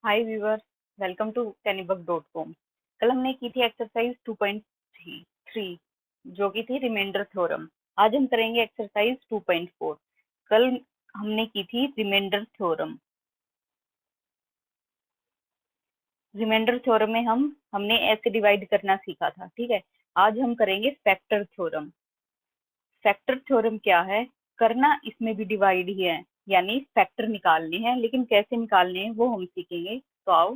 Hi viewers, welcome to tennybook.com। कल हमने की थी एक्सरसाइज 2.3 जो की थी रिमाइंडर थ्योरम। आज हम करेंगे एक्सरसाइज 2.4। कल हमने की थी रिमाइंडर थ्योरम। रिमाइंडर थ्योरम में हमने ऐसे डिवाइड करना सीखा था, ठीक है। आज हम करेंगे फैक्टर थ्योरम। फैक्टर थ्योरम क्या है? करना इसमें भी डिवाइड ही है, यानी फैक्टर निकालने हैं, लेकिन कैसे निकालने हैं वो हम सीखेंगे। तो आओ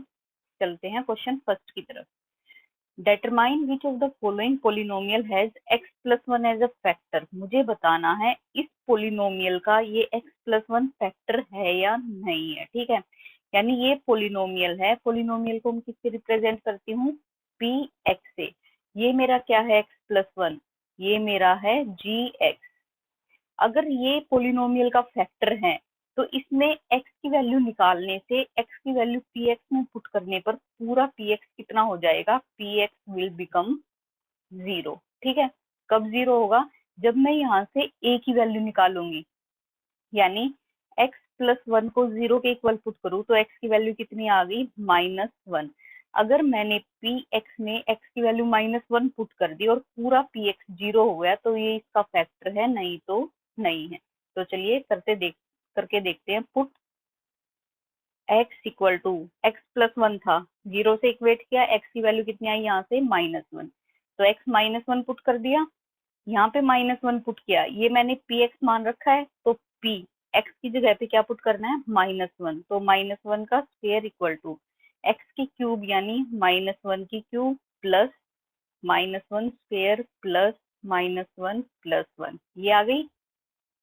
चलते हैं क्वेश्चन फर्स्ट की तरफ। Determine which of the following polynomial has x plus 1 as a factor। मुझे बताना है इस पोलिनोमियल का ये x plus 1 फैक्टर है या नहीं है, ठीक है। यानी ये पोलिनोमियल है, पोलिनोमियल को मैं किससे रिप्रेजेंट करती हूँ? पी एक्स से। ये मेरा क्या है? x plus 1, ये मेरा है जी एक्स। अगर ये पोलिनोमियल का फैक्टर है तो इसमें x की वैल्यू निकालने से x की वैल्यू px में पुट करने पर पूरा px कितना हो जाएगा? px विल बिकम 0, ठीक है। कब 0 होगा? जब मैं यहाँ से a की वैल्यू निकालूंगी, यानी x प्लस 1 को 0 के इक्वल पुट करूँ तो x की वैल्यू कितनी आ गई? -1। अगर मैंने px में x की वैल्यू -1 पुट कर दी और पूरा px 0 हो गया तो ये इसका फैक्टर है, नहीं तो नहीं है। तो चलिए करके देखते हैं। Put x equal to x plus 1 था, 0 से इक्वेट किया, x की वैल्यू कितनी आई यहाँ से? -1। तो x -1 पुट कर दिया, यहाँ पे -1 पुट किया, ये मैंने px मान रखा है तो p x की जगह पे क्या पुट करना है? -1। तो -1 का स्क्वायर इक्वल टू x की क्यूब यानी -1 की cube plus -1 square plus -1 plus 1, ये आ गई।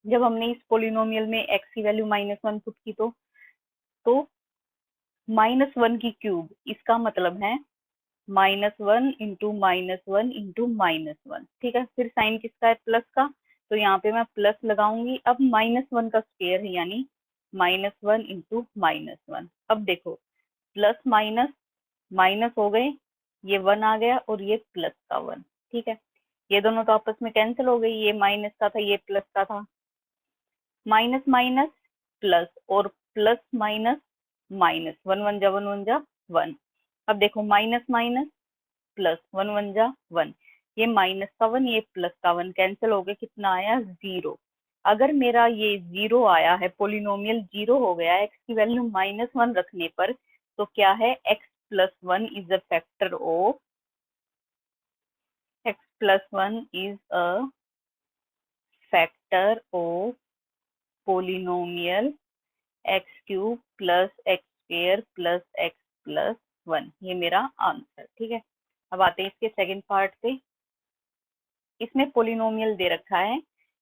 जब हमने इस पोलिनोमियल में x की वैल्यू -1 पुट की तो -1 की क्यूब, इसका मतलब है -1 इंटू -1 इंटू -1, ठीक है। फिर साइन किसका है? प्लस का, तो यहाँ पे मैं प्लस लगाऊंगी। अब -1 का स्क्वायर है, यानी -1 इंटू -1। अब देखो प्लस माइनस माइनस हो गए, ये 1 आ गया और ये प्लस का 1, ठीक है। ये दोनों तो आपस में कैंसिल हो गई, ये माइनस का था ये प्लस का था। माइनस माइनस प्लस और प्लस माइनस माइनस, 1 1 जा 1 1 जा 1। अब देखो माइनस माइनस प्लस, 1 1 जा 1, ये माइनस का 1 ये प्लस का 1 कैंसिल हो गए, कितना आया? 0। अगर मेरा ये 0 आया है, पोलिनोमियल 0 हो गया, x की वैल्यू -1 रखने पर, तो क्या है? x plus 1 is a factor of x plus 1 is a factor of polynomial x cube plus x square plus x plus 1, ये मेरा आंसर, ठीक है। अब आते हैं इसके सेकंड पार्ट पे। इसमें पोलिनोमियल दे रखा है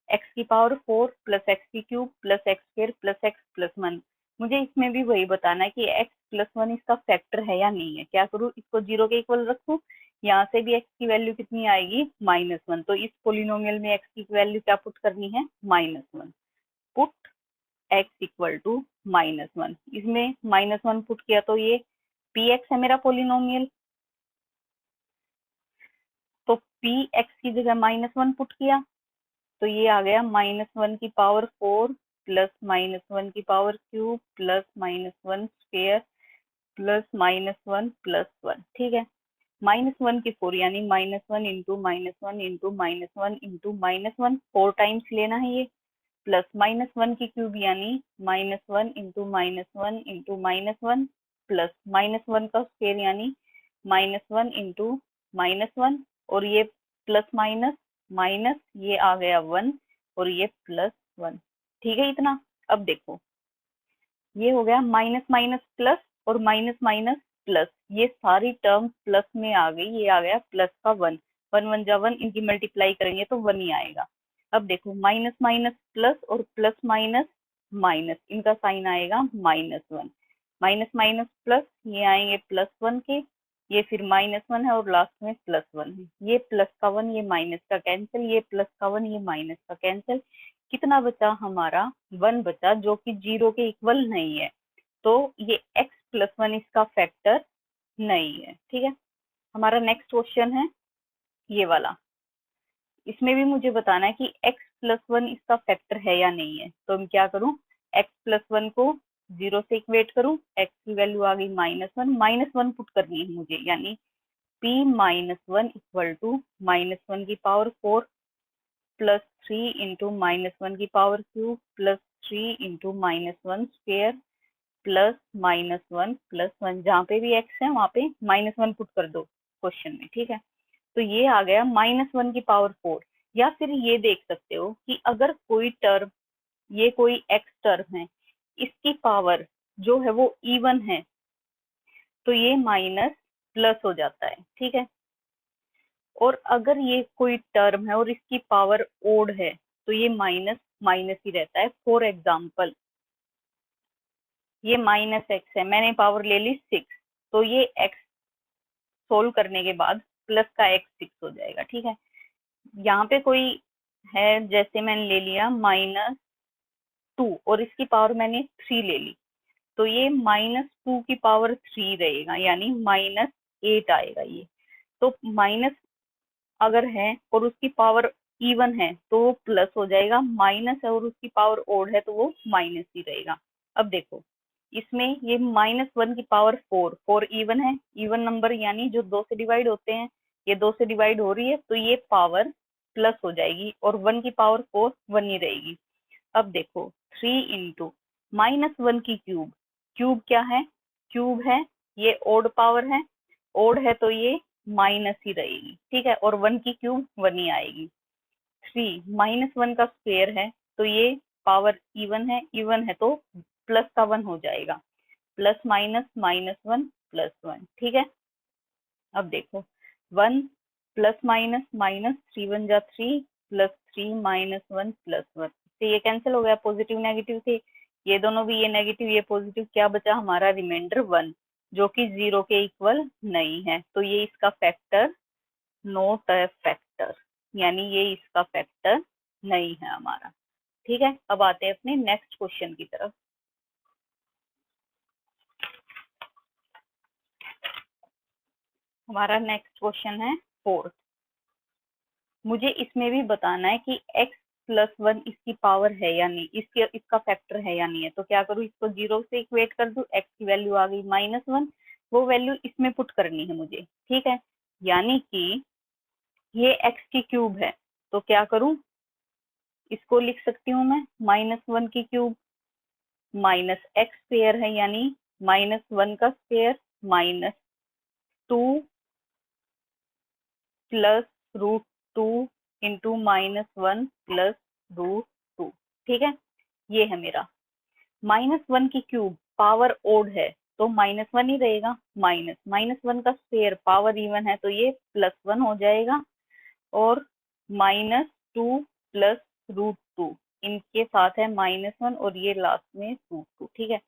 x की पावर 4 प्लस एक्स की cube plus x square plus x plus 1। मुझे इसमें भी वही बताना है कि x प्लस 1 इसका फैक्टर है या नहीं है। क्या करूँ? इसको 0 के इक्वल रखूँ, यहाँ से भी x की वैल्यू कितनी आएगी? -1। तो इस पोलिनोमियल में x की वैल्यू क्या पुट करनी है? -1। पुट x इक्वल टू -1, इसमें -1 पुट किया तो ये px है मेरा पोलिनोमियल, तो px की जगह -1 पुट किया तो ये आ गया -1 की पावर 4 प्लस -1 की power cube plus -1 square plus -1 plus 1, ठीक है। -1 की 4 यानी -1 इंटू -1 इंटू -1 इंटू -1, 4 टाइम्स लेना है ये, प्लस -1 की क्यूब यानी -1 इंटू -1 इंटू -1 प्लस -1 का स्क्वायर यानी -1 इंटू -1, और ये प्लस माइनस माइनस, ये आ गया 1 और ये प्लस 1, ठीक है इतना। अब देखो ये हो गया माइनस माइनस प्लस और माइनस माइनस प्लस, ये सारी टर्म प्लस में आ गई, ये आ गया प्लस का 1, 1 1 जा 1, इनकी मल्टीप्लाई करेंगे तो 1 ही आएगा। अब देखो माइनस माइनस प्लस और प्लस माइनस माइनस, इनका साइन आएगा -1, माइनस माइनस प्लस, ये आएंगे +1 के, ये फिर -1 है और लास्ट में +1 है, ये प्लस का 1 ये माइनस का कैंसिल, ये प्लस का 1 ये माइनस का कैंसिल, कितना बचा हमारा? 1 बचा, जो कि 0 के इक्वल नहीं है। तो ये x प्लस 1 इसका फैक्टर नहीं है, ठीक है। हमारा नेक्स्ट क्वेश्चन है ये वाला। इसमें भी मुझे बताना है कि x प्लस 1 इसका फैक्टर है या नहीं है। तो हम क्या करूं? x प्लस 1 को 0 से इक्वेट करूं, x की वैल्यू आ गई -1, -1 पुट करनी है मुझे, यानी p -1 इक्वल टू -1 की पावर 4 प्लस 3 इंटू -1 की power cube plus 3 into -1 square plus -1 plus 1, जहाँ पे भी x है वहां पे -1 पुट कर दो क्वेश्चन में, ठीक है। तो ये आ गया -1 की पावर 4। या फिर ये देख सकते हो कि अगर कोई टर्म, ये कोई x टर्म है, इसकी पावर जो है वो इवन है, तो ये माइनस प्लस हो जाता है, ठीक है। और अगर ये कोई टर्म है और इसकी पावर ओड है, तो ये माइनस माइनस ही रहता है। फॉर एग्जाम्पल ये -x है, मैंने पावर ले ली 6, तो ये x सोल्व करने के बाद प्लस का x 6 हो जाएगा, ठीक है। यहाँ पे कोई है, जैसे मैंने ले लिया -2 और इसकी पावर मैंने 3 ले ली, तो ये -2 की पावर 3 रहेगा, यानी -8 आएगा ये। तो माइनस अगर है और उसकी पावर इवन है तो वो प्लस हो जाएगा, माइनस है और उसकी पावर ओड है तो वो माइनस ही रहेगा। अब देखो इसमें ये -1 की पावर 4, 4 इवन है, इवन नंबर यानी जो 2 से डिवाइड होते हैं, ये 2 से डिवाइड हो रही है तो ये पावर प्लस हो जाएगी, और 1 की पावर 4 1 ही रहेगी। अब देखो 3 इंटू -1 की क्यूब, क्यूब क्या है, क्यूब है, ये ओड पावर है, ओड है तो ये माइनस ही रहेगी, ठीक है। और 1 की क्यूब 1 ही आएगी। 3 -1 का स्क्वायर है, तो ये पावर इवन है, इवन है तो प्लस का 1 हो जाएगा, प्लस माइनस -1 प्लस 1, ठीक है। अब देखो 1 प्लस माइनस माइनस, 3 1 जा 3 प्लस 3 -1 प्लस 1, तो ये कैंसिल हो गया, पॉजिटिव नेगेटिव से ये दोनों भी, ये नेगेटिव ये पॉजिटिव, क्या बचा हमारा रिमाइंडर 1, जो कि 0 के इक्वल नहीं है, तो ये इसका फैक्टर नॉट अ फैक्टर, यानी ये इसका फैक्टर नहीं है हमारा, ठीक है। अब आते हैं अपने नेक्स्ट क्वेश्चन की तरफ। हमारा नेक्स्ट क्वेश्चन है 4th। मुझे इसमें भी बताना है कि x प्लस 1 इसकी पावर है या नहीं, इसका फैक्टर है या नहीं है। तो क्या करूँ, इसको 0 से इक्वेट कर दूं, x की वैल्यू आ गई -1, वो वैल्यू इसमें पुट करनी है मुझे, ठीक है। यानी कि ये x की क्यूब है, तो क्या करूं, इसको लिख सकती हूँ मैं -1 की क्यूब माइनस एक्स स्क्वेयर है, यानी -1 का स्क्वेयर -2 प्लस √2 इंटू -1 प्लस √2, ठीक है। ये है मेरा -1 की क्यूब, पावर ओड है तो -1 ही रहेगा, -1 का स्क्वेयर पावर इवन है तो ये +1 हो जाएगा, और -2 प्लस √2, इनके साथ है -1 और ये लास्ट में √2, ठीक है।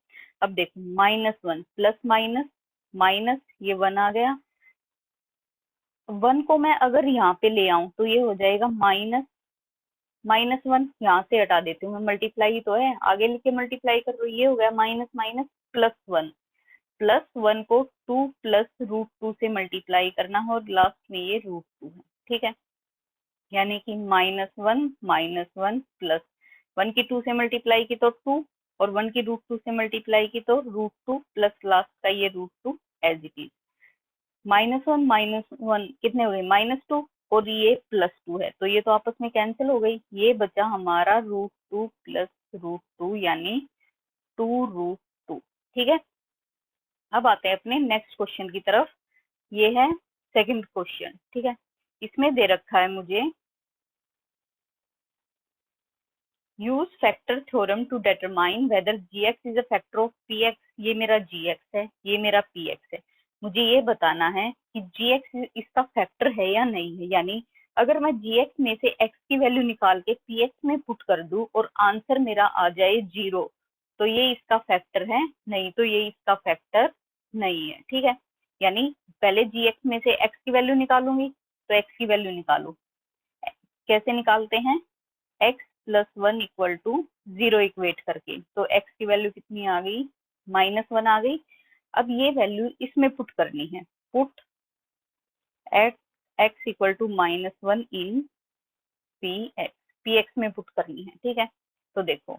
अब देखो -1 प्लस माइनस माइनस, ये 1 आ गया, 1 को मैं अगर यहाँ पे ले आऊं तो ये हो जाएगा -1, यहाँ से हटा देती हूँ मैं, मल्टीप्लाई ही तो है, आगे लिख के मल्टीप्लाई कर रही हूँ, ये हो गया माइनस माइनस +1, +1 को 2 प्लस √2 से मल्टीप्लाई करना है, और लास्ट में ये √2 है, ठीक है। यानी कि -1 प्लस 1 की 2 से मल्टीप्लाई की तो 2, और 1 की √2 से मल्टीप्लाई की तो √2 प्लस लास्ट का ये √2 एज इट इज। -1 कितने हो गए, -2, और ये +2 है तो ये तो आपस में कैंसिल हो गई, ये बचा हमारा √2 प्लस √2 यानी 2√2, ठीक है। अब आते हैं अपने नेक्स्ट क्वेश्चन की तरफ। ये है सेकंड क्वेश्चन, ठीक है। इसमें दे रखा है मुझे, use factor theorem to determine whether gx is a factor of px, ये मेरा gx है, ये मेरा px है। मुझे ये बताना है कि gx इसका फैक्टर है या नहीं है, यानी अगर मैं gx में से x की वैल्यू निकाल के px में पुट कर दूं और आंसर मेरा आ जाए 0, तो ये इसका फैक्टर है, नहीं तो ये इसका फैक्टर नहीं है, ठीक है। यानी पहले gx में से x की वैल्यू निकालूंगी, तो x की वैल्यू निकालो, कैसे निकालते हैं, x plus 1 equal to 0 equate करके, तो x की वैल्यू कितनी आ गई, -1 आ गई। अब ये वैल्यू इसमें पुट करनी है, put at x equal to -1 in px, px में पुट करनी है, ठीक है। तो देखो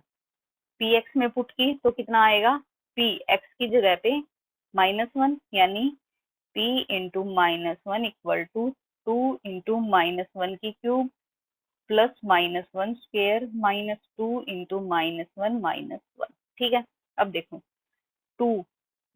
पी एक्स में पुट की तो कितना आएगा, पी एक्स की जगह पे -1 यानी P into -1 equal to 2 into -1 की cube plus -1 square minus 2 into -1 -1। ठीक है, अब देखो 2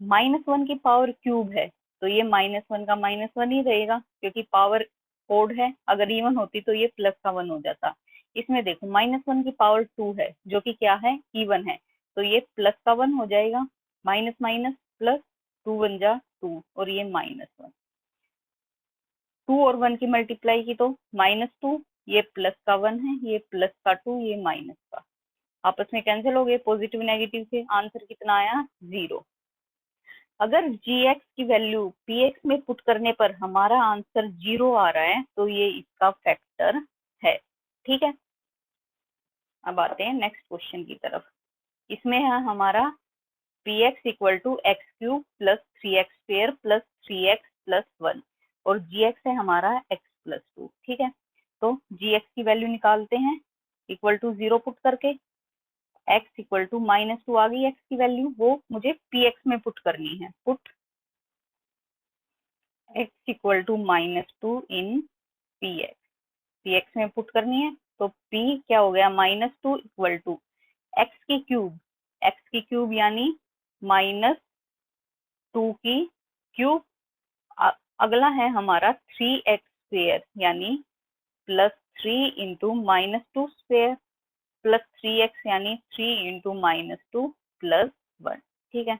-1 की पावर क्यूब है तो ये -1 का -1 ही रहेगा क्योंकि पावर ओड है, अगर इवन होती तो ये प्लस का 1 हो जाता। इसमें देखो -1 की पावर 2 है जो कि क्या है, इवन है, तो ये प्लस का 1 हो जाएगा, माइनस माइनस प्लस, 2 1 जा 2 और ये -1, 2 और 1 की मल्टीप्लाई की तो -2, ये प्लस का 1 है, ये प्लस का 2, ये माइनस का, आपस में कैंसिल हो गए पॉजिटिव नेगेटिव से, आंसर कितना आया 0। अगर gx की वैल्यू px में पुट करने पर हमारा आंसर 0 आ रहा है तो ये इसका फैक्टर है। ठीक है, अब आते हैं नेक्स्ट क्वेश्चन की तरफ। इसमें है हमारा px equal to x cube plus 3x² plus 3x plus 1 और gx है हमारा x प्लस 2। ठीक है, तो gx की वैल्यू निकालते हैं इक्वल टू 0 पुट करके, x इक्वल टू -2 आ गई x की वैल्यू, वो मुझे px में पुट करनी है, put x equal to -2 in px, px में पुट करनी है तो p क्या हो गया, -2 इक्वल टू x की क्यूब यानी -2 की क्यूब, अगला है हमारा 3x² यानी +3 इंटू -2 स्क्वेयर प्लस 3x यानी 3 इंटू -2 प्लस 1। ठीक है,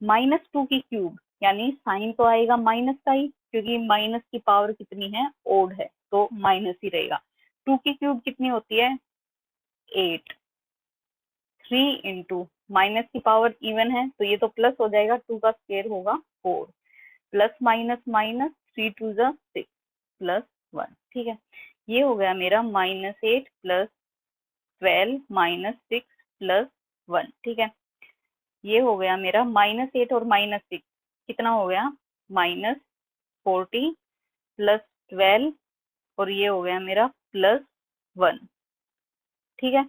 -2 की क्यूब यानी साइन तो आएगा माइनस का ही क्योंकि माइनस की पावर कितनी है, ओड है, तो माइनस ही रहेगा। 2 की क्यूब कितनी होती है, 8, 3 इंटू माइनस की पावर इवन है तो ये तो प्लस हो जाएगा, 2 का स्क्वायर होगा 4, प्लस माइनस माइनस 3 2 जा 6 प्लस 1। ठीक है, ये हो गया मेरा -8 प्लस 12 -6 प्लस 1। ठीक है, ये हो गया मेरा -8 और -6 कितना हो गया, -40 प्लस 12 और ये हो गया मेरा प्लस 1। ठीक है,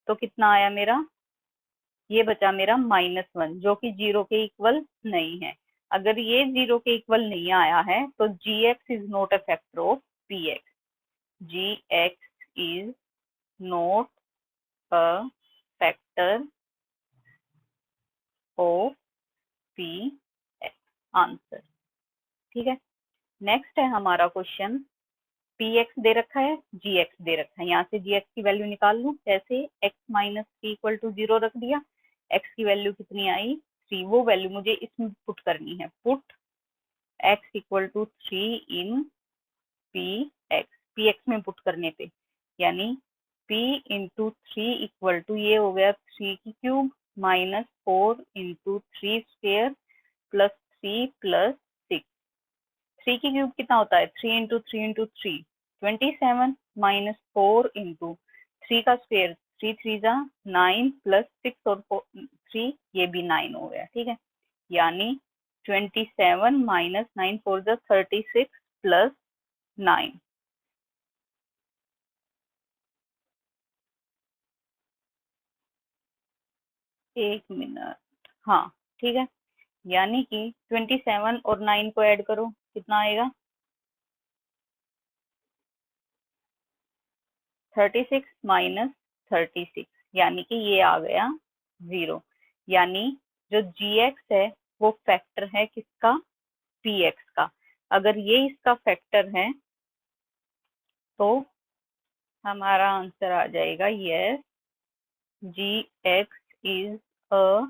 तो कितना आया मेरा, ये बचा मेरा -1 जो कि 0 के इक्वल नहीं है। अगर ये 0 के इक्वल नहीं आया है तो gx is not a factor of px, gx is not a factor of px, answer. ठीक है, नेक्स्ट है हमारा क्वेश्चन, px दे रखा है, gx दे रखा है, यहाँ से gx की वैल्यू निकाल लूं कैसे, x minus p equal to 0 रख दिया, x की वैल्यू कितनी आई 3, वो वैल्यू मुझे इसमें पुट करनी है, put x equal to 3 in px, px में पुट करने पे यानी p इंटू 3 इक्वल टू ये हो गया 3 की cube -4 into 3 square plus 3 plus 6, 3 की क्यूब कितना होता है, 3 इंटू 3 इंटू 3 27 -4 इंटू 3 का स्क्वेयर 3 3 जा 9 प्लस 6 और 3 ये भी 9 हो गया। ठीक है, यानी 27 माइनस 9 4 जा 36 प्लस 9। एक मिनट, हाँ ठीक है, यानी कि 27 और 9 को ऐड करो कितना आएगा, 36 माइनस 36 यानी कि ये आ गया 0, यानी जो gx है वो फैक्टर है किसका, px का। अगर ये इसका फैक्टर है तो हमारा आंसर आ जाएगा yes, gx is a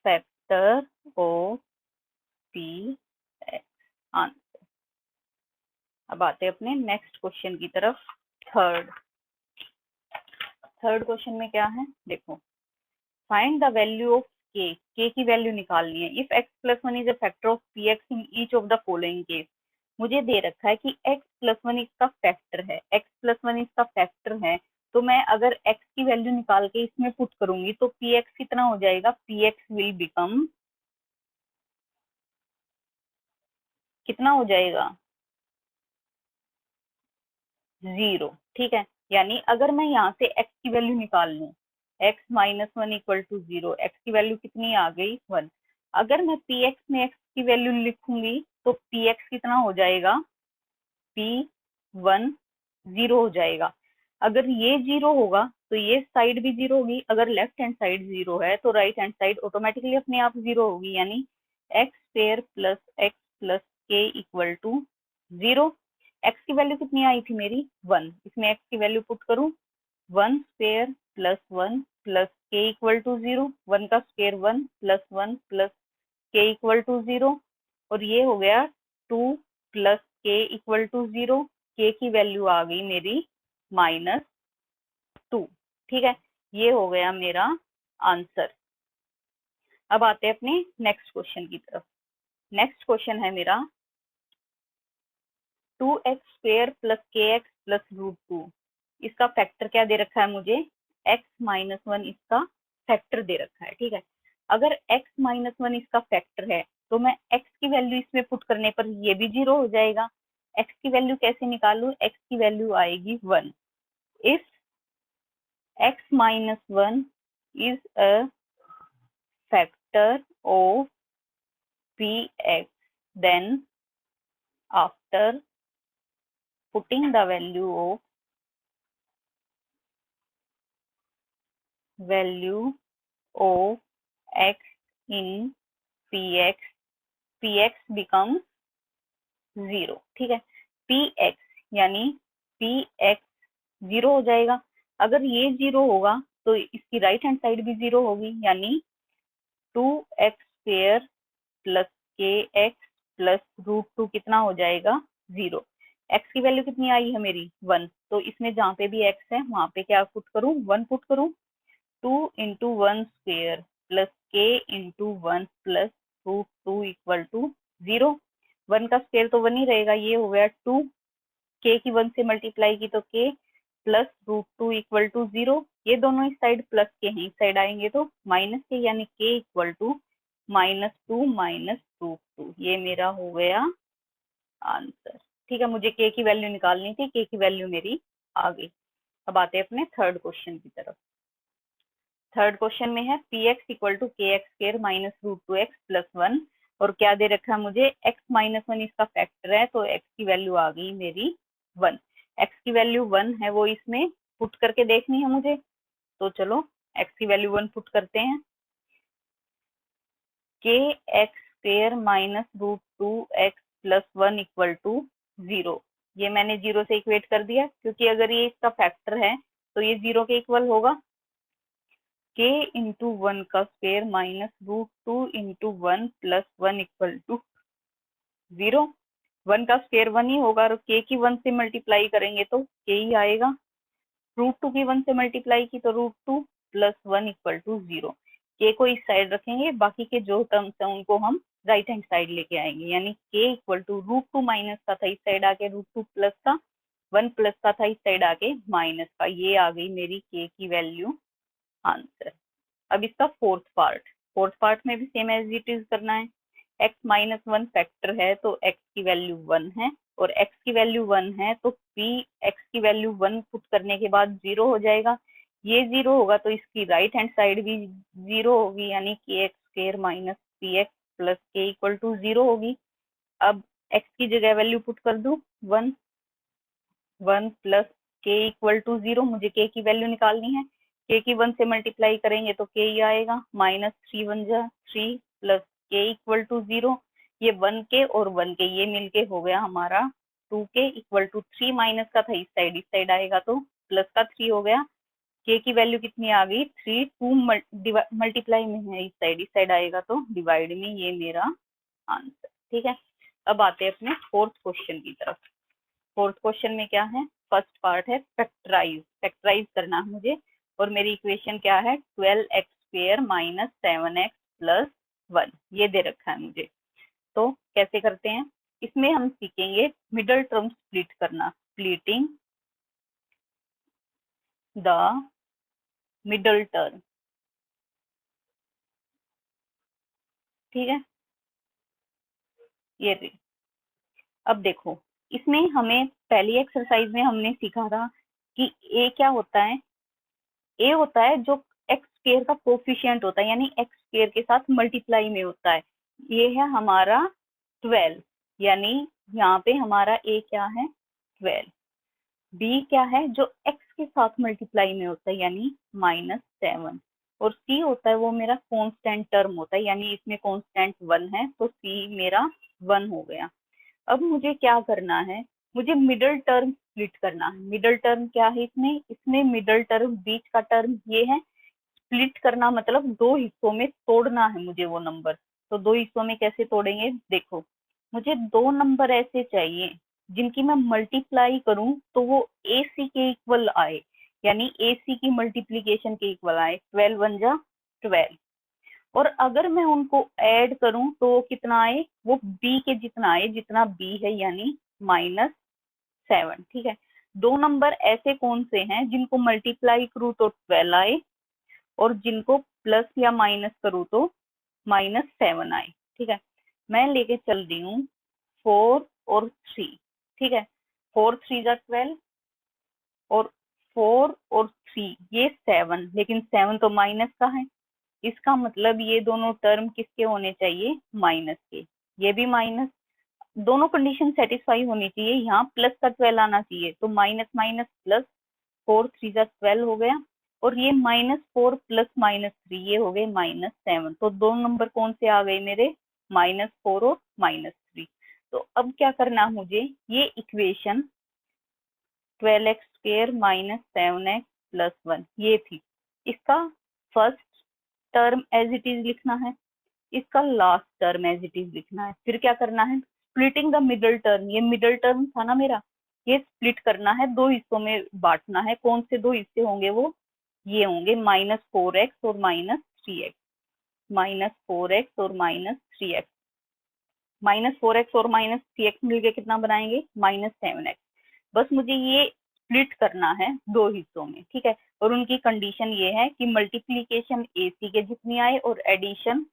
factor of px, answer. अब आते हैं अपने नेक्स्ट क्वेश्चन की तरफ। थर्ड थर्ड क्वेश्चन में क्या है देखो, find the value of k की वैल्यू निकालनी है if x plus 1 is a factor of px in each of the following case. मुझे दे रखा है कि x प्लस 1 इसका फैक्टर है, x प्लस 1 इसका फैक्टर है, तो मैं अगर x की वैल्यू निकाल के इसमें पुट करूंगी तो px कितना हो जाएगा, px विल बिकम कितना हो जाएगा 0। ठीक है, यानी अगर मैं यहाँ से x की वैल्यू निकाल लूं x minus one equal to 0, x की वैल्यू कितनी आ गई 1। अगर मैं पी एक्स में एक्स की वैल्यू लिखूंगी तो पी एक्स कितना हो जाएगा, p1 0 हो जाएगा। अगर ये 0 होगा तो ये साइड भी 0 होगी, अगर लेफ्ट हैंड साइड 0 है तो राइट हैंड साइड ऑटोमेटिकली अपने आप 0 होगी, यानी x square plus x plus के इक्वल टू 0। एक्स की वैल्यू कितनी आई थी मेरी 1, इसमें एक्स की वैल्यू पुट करूं, 1 स्क्वायर प्लस 1 प्लस के इक्वल टू 0, 1 का स्क्वायर 1 प्लस 1 प्लस के इक्वल टू 0, और ये हो गया 2 प्लस के इक्वल टू 0, के की वैल्यू आ गई मेरी -2। ठीक है, ये हो गया मेरा आंसर। अब आते हैं अपने नेक्स्ट क्वेश्चन की तरफ। नेक्स्ट क्वेश्चन है मेरा 2x स्क्वेयर प्लस के एक्स प्लस रूट टू, इसका फैक्टर क्या दे रखा है मुझे, x माइनस वन इसका फैक्टर दे रखा है। ठीक है, अगर x माइनस वन इसका फैक्टर है तो मैं x की वैल्यू इसमें पुट करने पर ये भी 0 हो जाएगा। x की वैल्यू कैसे निकालू, x की वैल्यू आएगी 1। If x minus 1 is a factor of px, then after putting the value of x in px, px becomes 0। ठीक है, px यानी px 0 हो जाएगा। अगर ये 0 होगा तो इसकी राइट हैंड साइड भी 0 होगी, यानी 2x स्क्वेयर प्लस के एक्स प्लस रूट टू कितना हो जाएगा 0। एक्स की वैल्यू कितनी आई है मेरी 1, तो इसमें जहाँ पे भी एक्स है वहां पे क्या पुट करूँ, 1 पुट करूँ। 2 into one square plus K into one plus root two equal to 0। 1 का स्क्वेयर तो 1 ही रहेगा, ये हो गया 2, के की 1 से मल्टीप्लाई की तो K plus root two equal to 0। ये दोनों इस साइड प्लस के हैं, इस साइड आएंगे तो माइनस के, यानी K equal to -2 minus root two, ये मेरा हो गया आंसर। ठीक है, मुझे के की वैल्यू निकालनी थी, के की वैल्यू मेरी आ गई। अब आते हैं अपने थर्ड क्वेश्चन की तरफ। थर्ड क्वेश्चन में है P x equal to K x square minus root two x plus 1, और क्या दे रखा है मुझे, x माइनस वन इसका फैक्टर है तो x की वैल्यू आ गई मेरी 1। x की वैल्यू 1 है वो इसमें पुट करके देखनी है मुझे, तो चलो x की वैल्यू 1 पुट करते हैं। K x square minus root two x plus 1 equal to 0, ये मैंने 0 से इक्वेट कर दिया, क्योंकि अगर ये इसका फैक्टर है तो ये 0 के इक्वल होगा। के इंटू वन का square minus root two into one plus 1 equal to 0। 1 का स्क्वेयर 1 ही होगा, और के की 1 से मल्टीप्लाई करेंगे तो के ही आएगा। रूट टू की 1 से मल्टीप्लाई की तो root two plus 1 equal to 0। K को इस साइड रखेंगे, बाकी के जो टर्म्स हैं उनको हम राइट हैंड साइड लेके आएंगे, यानी K equal to root two minus का था इस साइड आके रूट टू प्लस का, 1 प्लस का था इस साइड आके माइनस का, ये आ गई मेरी के की वैल्यू आंसर। अब इसका फोर्थ पार्ट में भी सेम एज इट इज करना है। x माइनस वन फैक्टर है तो x की वैल्यू 1 है, और x की वैल्यू 1 है तो p x की वैल्यू 1 पुट करने के बाद 0 हो जाएगा। ये 0 होगा तो इसकी राइट हैंड साइड भी 0 होगी, यानी कि x square minus P x plus के इक्वल टू 0 होगी। अब x की जगह वैल्यू पुट कर दू 1, 1 प्लस के इक्वल टू 0, मुझे के की वैल्यू निकालनी है। के की 1 से मल्टीप्लाई करेंगे तो के ही आएगा, माइनस 3 1 जा 3 प्लस के इक्वल टू 0। ये 1 के और 1 के ये मिलके हो गया हमारा 2 के इक्वल टू 3, माइनस का था इस साइड आएगा तो प्लस का 3 हो गया। के की वैल्यू कितनी आ गई 3, 2 मल्टीप्लाई में है इस साइड आएगा तो डिवाइड में, ये मेरा आंसर। ठीक है, अब आते हैं अपने फोर्थ क्वेश्चन की तरफ। फोर्थ क्वेश्चन में क्या है, फर्स्ट पार्ट है फैक्टराइज करना है मुझे, और मेरी इक्वेशन क्या है 12x square minus 7x plus 1, ये दे रखा है मुझे। तो कैसे करते हैं, इसमें हम सीखेंगे मिडल टर्म स्प्लिट करना, स्प्लिटिंग द मिडल टर्म। ठीक है, ये अब देखो, इसमें हमें पहली एक्सरसाइज में हमने सीखा था कि ए क्या होता है, ए होता है जो स्क्वायर का कोफिशिएंट होता है, यानी एक्स स्क्वायर के साथ मल्टीप्लाई में होता है। ये है हमारा 12, यानी यहाँ पे हमारा ए क्या है 12, बी क्या है जो एक्स के साथ मल्टीप्लाई में होता है यानी -7, और सी होता है वो मेरा कांस्टेंट टर्म होता है, यानी इसमें कांस्टेंट 1 है तो सी मेरा 1 हो गया। अब मुझे क्या करना है, मुझे मिडल टर्म स्प्लिट करना है। मिडल टर्म क्या है इसमें, इसमें मिडल टर्म बीच का टर्म ये है। स्प्लिट करना मतलब दो हिस्सों में तोड़ना है मुझे वो नंबर। तो दो हिस्सों में कैसे तोड़ेंगे, देखो मुझे दो नंबर ऐसे चाहिए जिनकी मैं मल्टीप्लाई करूं तो वो ए सी के इक्वल आए, यानी ए सी की मल्टीप्लीकेशन के इक्वल आए, 12 1 जा 12। और अगर मैं उनको ऐड करूं तो वो कितना आए, वो बी के जितना आए जितना बी है, यानी -7। ठीक है, दो नंबर ऐसे कौन से हैं जिनको मल्टीप्लाई करूं तो 12 आए और जिनको प्लस या माइनस करूं तो -7 आए। ठीक है, मैं लेके चल रही हूँ 4 और 3। ठीक है, 4 3 जा 12 और 4 और 3 ये 7, लेकिन 7 तो माइनस का है, इसका मतलब ये दोनों टर्म किसके होने चाहिए, माइनस के। ये भी माइनस, दोनों कंडीशन सेटिस्फाई होनी चाहिए, यहाँ प्लस का 12 आना चाहिए, तो माइनस माइनस प्लस, 4 3 जा 12 हो गया, और ये -4 प्लस -3 ये हो गए -7। तो दो नंबर कौन से आ गए मेरे, -4 और -3। तो अब क्या करना मुझे, ये इक्वेशन 12x² -7x + 1 ये थी, इसका first term as it is लिखना है, इसका last term as it is लिखना है। फिर क्या करना है, स्प्लिटिंग द मिडल टर्म, ये मिडल टर्म था ना मेरा, ये स्प्लिट करना है, दो हिस्सों में बांटना है। कौन से दो हिस्से होंगे, वो ये होंगे -4x और -3x, -4x और -3x, -4x और -3x मिलके कितना बनाएंगे, -7x। बस मुझे ये स्प्लिट करना है दो हिस्सों में। ठीक है, और उनकी कंडीशन ये है कि मल्टीप्लीकेशन ए सी के जितनी आए और एडिशन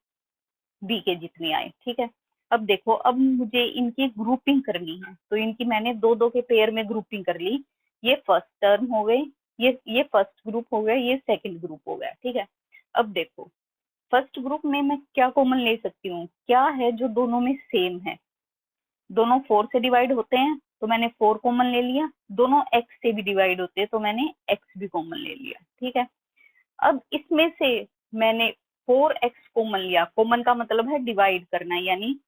बी के जितनी आए। ठीक है, अब देखो, अब मुझे इनकी ग्रुपिंग करनी है, तो इनकी मैंने दो दो के पेयर में ग्रुपिंग कर ली। ये फर्स्ट टर्म हो गए, ये फर्स्ट ग्रुप हो गया, ये सेकंड ग्रुप हो गया। ठीक है, अब देखो फर्स्ट ग्रुप में मैं क्या कॉमन ले सकती हूँ, क्या है जो दोनों में सेम है, दोनों 4 से डिवाइड होते हैं तो मैंने 4 कॉमन ले लिया, दोनों x से भी डिवाइड होते हैं तो मैंने x भी कॉमन ले लिया। ठीक है, अब इसमें से मैंने 4x कॉमन लिया, कॉमन का मतलब है डिवाइड करना, यानी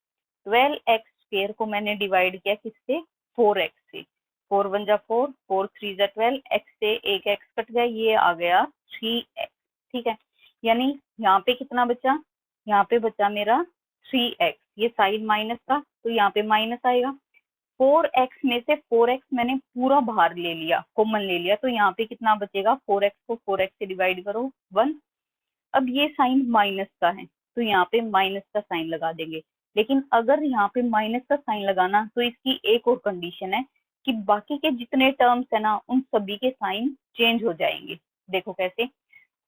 12x² को मैंने डिवाइड किया किससे, 4x से। 4 1 जा 4, 4 3 जा 12, x से एक x कट गया, ये आ गया 3x। ठीक है, यानी यहाँ पे कितना बचा, यहाँ पे बचा मेरा 3x, ये साइड माइनस था तो यहाँ पे माइनस आएगा। 4x में से 4x मैंने पूरा बाहर ले लिया, कॉमन ले लिया, तो यहाँ पे कितना बचेगा, 4x को 4x से डिवाइड करो 1। अब ये साइन माइनस का है तो यहाँ पे माइनस का साइन लगा देंगे, लेकिन अगर यहाँ पे माइनस का साइन लगाना तो इसकी एक और कंडीशन है कि बाकी के जितने टर्म्स है ना उन सभी के साइन चेंज हो जाएंगे। देखो कैसे,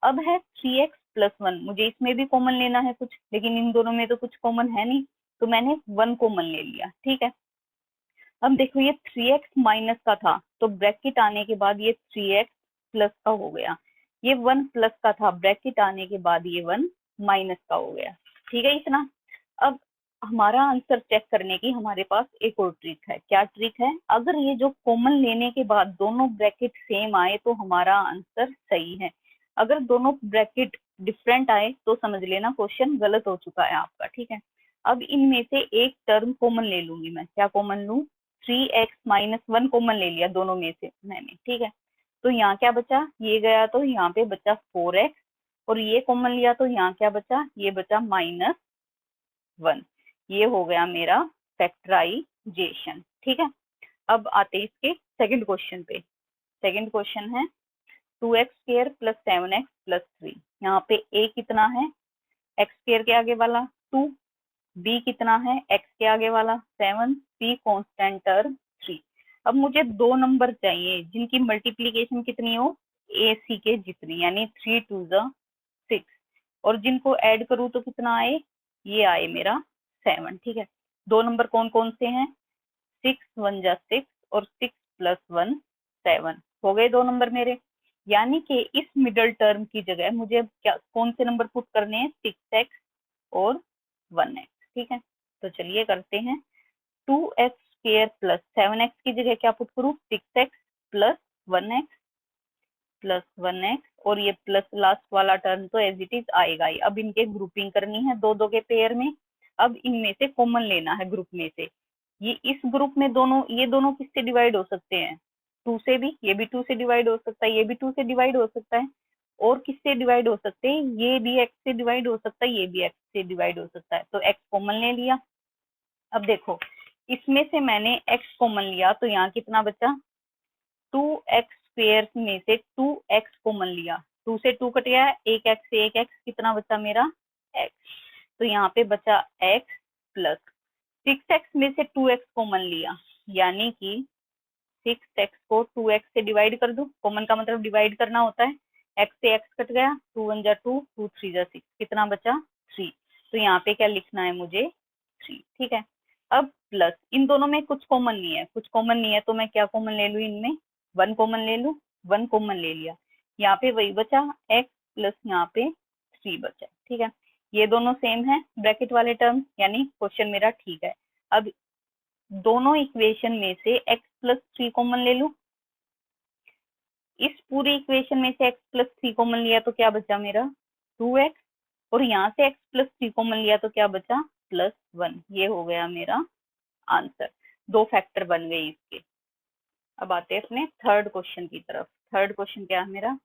अब है 3x + 1, मुझे इसमें भी कॉमन लेना है कुछ, लेकिन इन दोनों में तो कुछ कॉमन है नहीं, तो मैंने 1 कॉमन ले लिया। ठीक है, अब देखो ये 3x माइनस का था तो ब्रैकेट आने के बाद ये 3x प्लस का हो गया, ये 1 प्लस का था, ब्रैकेट आने के बाद ये 1 माइनस का हो गया। ठीक है इतना। अब हमारा आंसर चेक करने की हमारे पास एक और ट्रिक है। क्या ट्रिक है, अगर ये जो कॉमन लेने के बाद दोनों ब्रैकेट सेम आए तो हमारा आंसर सही है, अगर दोनों ब्रैकेट डिफरेंट आए तो समझ लेना क्वेश्चन गलत हो चुका है आपका। ठीक है, अब इनमें से एक टर्म कॉमन ले लूंगी मैं, क्या कॉमन लूं, 3x - 1 कॉमन ले लिया दोनों में से मैंने। ठीक है, तो यहाँ क्या बचा, ये गया तो यहाँ पे बचा 4x, और ये कॉमन लिया तो यहाँ क्या बचा, ये बचा -1। ये हो गया मेरा फैक्टराइजेशन। ठीक है, अब आते हैं इसके सेकंड क्वेश्चन पे। सेकंड क्वेश्चन है 2x² + 7x + 3। यहाँ पे a कितना है, x² के आगे वाला 2, b कितना है, x के आगे वाला 7, c कांस्टेंट टर्म 3। अब मुझे दो नंबर चाहिए जिनकी मल्टीप्लीकेशन कितनी हो, ए सी के जितनी, यानी 3 2 6, और जिनको ऐड करूँ तो कितना आए, ये आए मेरा 7। ठीक है, दो नंबर कौन कौन से हैं, 6 1 जा 6 और 6 + 1 7 हो गए दो नंबर मेरे। यानी कि इस मिडल टर्म की जगह मुझे क्या कौन से नंबर पुट करने हैं, 6x और 1x। ठीक है, तो चलिए करते हैं। 2x² प्लस 7x की जगह क्या पुट करूँ, 6x प्लस 1x और ये प्लस लास्ट वाला टर्म तो एज इट इज आएगा ही। अब इनके ग्रुपिंग करनी है दो दो के पेयर में। अब इनमें से कॉमन लेना है ग्रुप में से। ये इस ग्रुप में दोनों, ये दोनों किससे डिवाइड हो सकते हैं, 2 से भी। ये भी 2 से डिवाइड हो सकता है, ये भी 2 से डिवाइड हो सकता है। और किससे डिवाइड हो सकते हैं, ये भी x से डिवाइड हो सकता है, ये भी x से डिवाइड हो सकता है। तो x कॉमन ले लिया। अब देखो, इसमें से मैंने x कॉमन लिया तो यहाँ कितना बचा, 2x² में से 2x कॉमन लिया, 2 से 2 कट गया, एक x से एक x, कितना बचा मेरा x। तो यहाँ पे बचा x प्लस 6x में से 2x कॉमन लिया, यानी कि 6x को 2x से डिवाइड कर दो। कॉमन का मतलब डिवाइड करना होता है। x से x कट गया, 2 1 जा 2, 2 3 जा 6, कितना बचा 3। तो यहाँ पे क्या लिखना है मुझे, 3। ठीक है, अब प्लस इन दोनों में कुछ कॉमन नहीं है, कुछ कॉमन नहीं है तो मैं क्या कॉमन ले लूँ, इनमें 1 कॉमन ले लूँ। 1 कॉमन ले लिया, यहाँ पे वही बचा x प्लस यहाँ पे 3 बचा। ठीक है, ये दोनों सेम है ब्रैकेट वाले टर्म, यानी क्वेश्चन मेरा ठीक है। अब दोनों इक्वेशन में से x प्लस 3 कॉमन ले लूं। इस पूरी इक्वेशन में से x प्लस 3 कॉमन लिया तो क्या बचा मेरा 2x, और यहाँ से x प्लस 3 कॉमन लिया तो क्या बचा प्लस 1। ये हो गया मेरा आंसर, दो फैक्टर बन गए इसके। अब आते हैं अपने थर्ड क्वेश्चन की तरफ। थर्ड क्वेश्चन क्या है मेरा,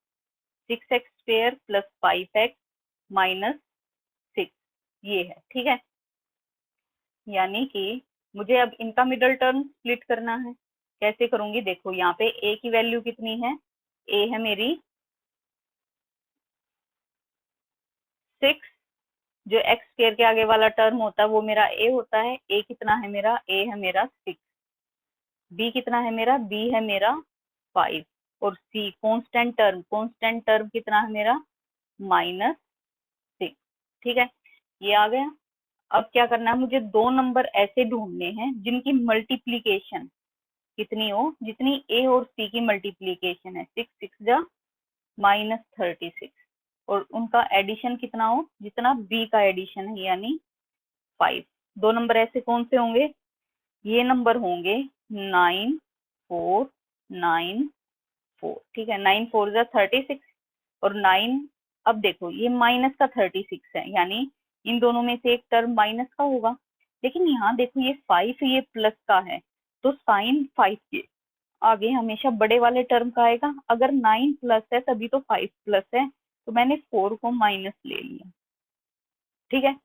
6x² प्लस 5x माइनस 6, ये है। ठीक है, यानी कि मुझे अब इनका मिडल टर्म स्प्लिट करना है। कैसे करूंगी, देखो यहाँ पे a की वैल्यू कितनी है, a है मेरी 6, जो x² के आगे वाला टर्म होता है वो मेरा a होता है। a कितना है मेरा, a है मेरा 6। b कितना है मेरा, b है मेरा 5। और c constant term, constant term कितना है मेरा -6। ठीक है, ये आ गया। अब क्या करना है, मुझे दो नंबर ऐसे ढूंढने हैं जिनकी मल्टीप्लीकेशन कितनी हो, जितनी a और c की मल्टीप्लीकेशन है, 6 6 जा -36, और उनका एडिशन कितना हो जितना b का एडिशन है, यानी 5। दो नंबर ऐसे कौन से होंगे, ये नंबर होंगे 9 4 9 4। ठीक है, 9 4 जा 36 और 9, अब देखो ये माइनस का 36 है, यानी इन दोनों में से एक टर्म माइनस का होगा। लेकिन यहाँ देखो ये 5 ये प्लस का है, तो साइन 5 के आगे हमेशा बड़े वाले टर्म का आएगा। अगर 9 प्लस है तभी तो 5 प्लस है, तो मैंने 4 को माइनस ले लिया। ठीक है,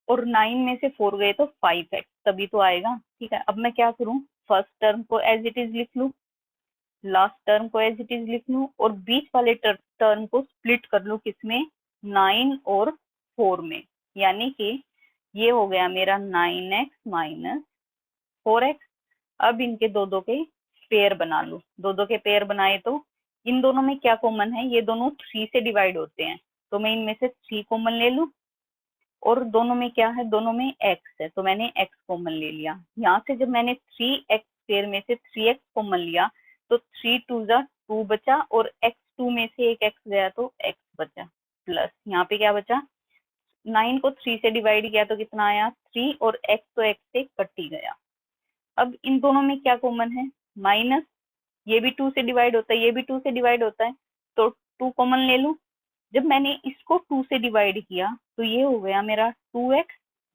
और 9 में से 4 गए तो 5x तभी तो आएगा। ठीक है, अब मैं क्या करूं, फर्स्ट टर्म को एज इट इज लिख लूं, लास्ट टर्म को एज इट इज लिख लूं, और बीच वाले टर्म को स्प्लिट कर लूं किसमें, 9 और 4 में। यानी कि ये हो गया मेरा 9x माइनस 4x। अब इनके दो दो के पेयर बना लो, दो दो के पेयर बनाए तो इन दोनों में क्या कॉमन है, ये दोनों 3 से डिवाइड होते हैं, तो मैं इनमें से 3 कॉमन ले लूं। और दोनों में क्या है, दोनों में x है, तो मैंने x कॉमन ले लिया। यहाँ से जब मैंने 3x² में से 3x कॉमन लिया तो 3 2 जा 2 बचा, और x2 में से एक x गया तो x बचा, प्लस यहाँ पे क्या बचा, 9 को 3 से डिवाइड किया तो कितना आया 3, और x तो x से कट ही गया। अब इन दोनों में क्या कॉमन है, माइनस, ये भी 2 से डिवाइड होता है, ये भी 2 से डिवाइड होता है, तो 2 कॉमन ले लूं। जब मैंने इसको 2 से डिवाइड किया तो ये हो गया मेरा 2x।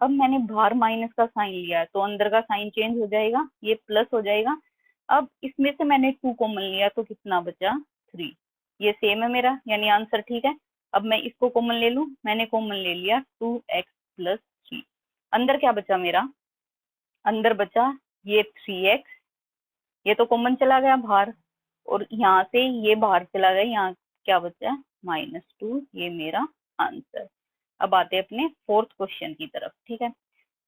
अब मैंने बाहर माइनस का साइन लिया है तो अंदर का साइन चेंज हो जाएगा, ये प्लस हो जाएगा। अब इसमें से मैंने 2 कॉमन लिया तो कितना बचा 3, ये सेम है मेरा, यानी आंसर ठीक है। अब मैं इसको कॉमन ले लूं, मैंने कॉमन ले लिया 2x प्लस 3। अंदर क्या बचा मेरा, अंदर बचा ये 3x, ये तो कॉमन चला गया बाहर, और यहाँ से ये बाहर चला गया, यहाँ क्या बचा -2, ये मेरा आंसर। अब आते हैं अपने फोर्थ क्वेश्चन की तरफ। ठीक है,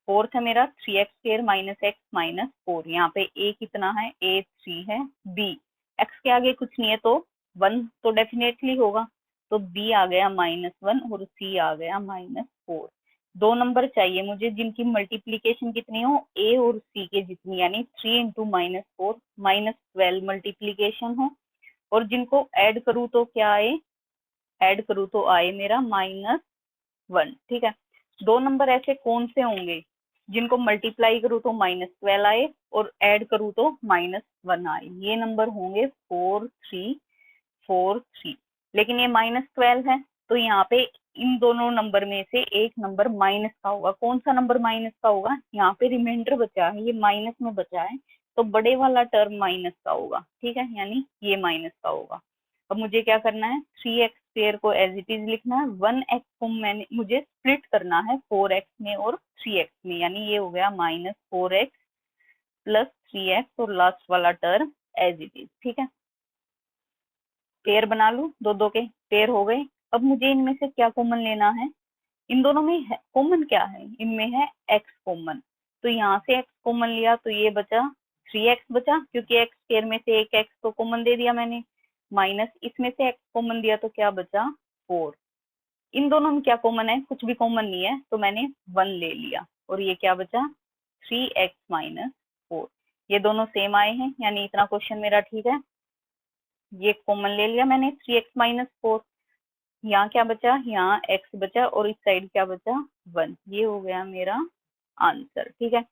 फोर्थ है मेरा 3x² माइनस x माइनस 4। यहाँ पे a कितना है, a 3 है, b x के आगे कुछ नहीं है तो 1 तो डेफिनेटली होगा, तो b आ गया -1 और c आ गया -4। दो नंबर चाहिए मुझे जिनकी मल्टीप्लीकेशन कितनी हो a और c के जितनी, यानी 3 इंटू -4 -12 मल्टीप्लीकेशन हो, और जिनको ऐड करूँ तो क्या आए, ऐड करूँ तो आए मेरा -1। ठीक है, दो नंबर ऐसे कौन से होंगे जिनको मल्टीप्लाई करूँ तो -12 आए और ऐड करूँ तो -1 आए, ये नंबर होंगे 4 3 4 3। लेकिन ये -12 है तो यहाँ पे इन दोनों नंबर में से एक नंबर माइनस का होगा। कौन सा नंबर माइनस का होगा, यहाँ पे रिमाइंडर बचा है, ये माइनस में बचा है तो बड़े वाला टर्म माइनस का होगा। ठीक है, यानी ये माइनस का होगा। अब मुझे क्या करना है, 3x² को एज इट इज लिखना है, 1x को मैंने मुझे स्प्लिट करना है 4x में और 3x में, यानी ये हो गया -4x + 3x और लास्ट वाला टर्म एज इट इज। ठीक है, पेयर बना लूं, दो दो के पेयर हो गए। अब मुझे इनमें से क्या कॉमन लेना है, इन दोनों में कॉमन क्या है, इनमें है x कॉमन, तो यहाँ से x कॉमन लिया तो ये बचा 3x बचा, क्योंकि x स्क्वायर में से एक x तो कॉमन दे दिया मैंने, माइनस इसमें से x कॉमन दिया तो क्या बचा 4। इन दोनों में क्या कॉमन है, कुछ भी कॉमन नहीं है तो मैंने 1 ले लिया और ये क्या बचा 3x - 4। ये दोनों सेम आए हैं, यानी इतना क्वेश्चन मेरा ठीक है। ये कॉमन ले लिया मैंने 3x - 4, यहाँ क्या बचा, यहाँ x बचा और इस साइड क्या बचा 1। ये हो गया मेरा आंसर। ठीक है,